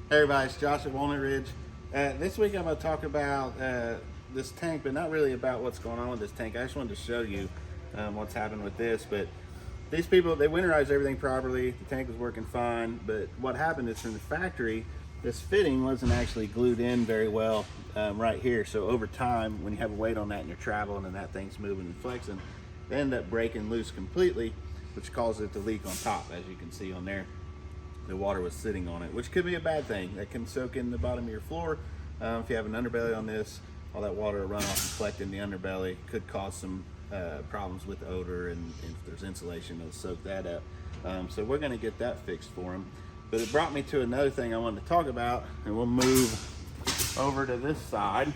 Hey everybody, it's Josh at Walnut Ridge. This week I'm going to talk about this tank, but not really about what's going on with this tank. I just wanted to show you what's happened with this. But these people, they winterized everything properly. The tank was working fine, but what happened is from the factory, this fitting wasn't actually glued in very well right here. So over time, when you have a weight on that and you're traveling and that thing's moving and flexing, they end up breaking loose completely, which causes it to leak on top, as you can see on there. The water was sitting on it, which could be a bad thing. That can soak in the bottom of your floor. If you have an underbelly on this, all that water will run off and collect in the underbelly. Could cause some problems with odor, and if there's insulation, it'll soak that up. So we're gonna get that fixed for them. But it brought me to another thing I wanted to talk about, and we'll move over to this side.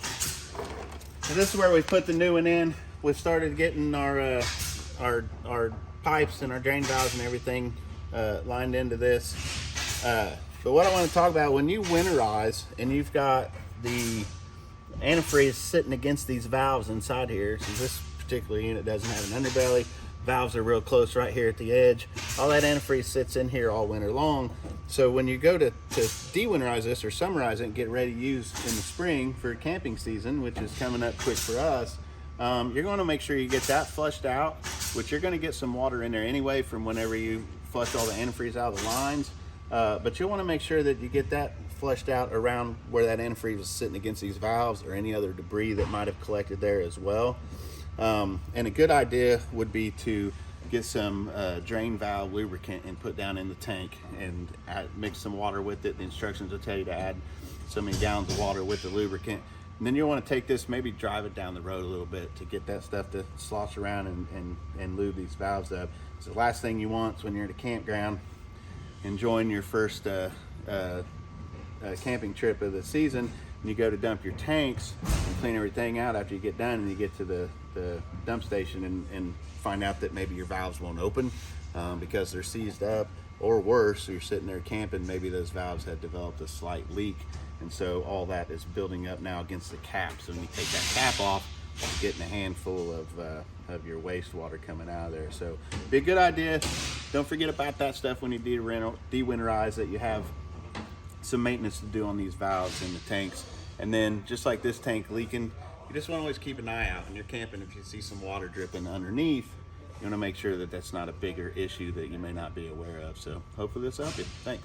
So this is where we put the new one in. We've started getting our pipes and our drain valves and everything lined into this. But what I want to talk about, when you winterize and you've got the antifreeze sitting against these valves inside here, so this particular unit doesn't have an underbelly, valves are real close right here at the edge. All that antifreeze sits in here all winter long. So when you go to dewinterize this or summerize it and get ready to use in the spring for camping season, which is coming up quick for us, you're going to make sure you get that flushed out, which you're going to get some water in there anyway from whenever you flush all the antifreeze out of the lines. But you'll want to make sure that you get that flushed out around where that antifreeze was sitting against these valves or any other debris that might have collected there as well. And a good idea would be to get some drain valve lubricant and put down in the tank and mix some water with it. The instructions will tell you to add so many gallons of water with the lubricant. And then you'll want to take this, maybe drive it down the road a little bit to get that stuff to slosh around and lube these valves up. So the last thing you want is when you're at a campground enjoying your first camping trip of the season, and you go to dump your tanks and clean everything out after you get done, and you get to the dump station and find out that maybe your valves won't open because they're seized up, or worse, you're sitting there camping, maybe those valves had developed a slight leak, and so all that is building up now against the cap. So when you take that cap off, you're getting a handful of your wastewater coming out of there. So be a good idea. Don't forget about that stuff when you dewinterize, that you have some maintenance to do on these valves in the tanks. And then just like this tank leaking, you just want to always keep an eye out when you're camping. If you see some water dripping underneath, you want to make sure that that's not a bigger issue that you may not be aware of. So hopefully this will help you. Thanks.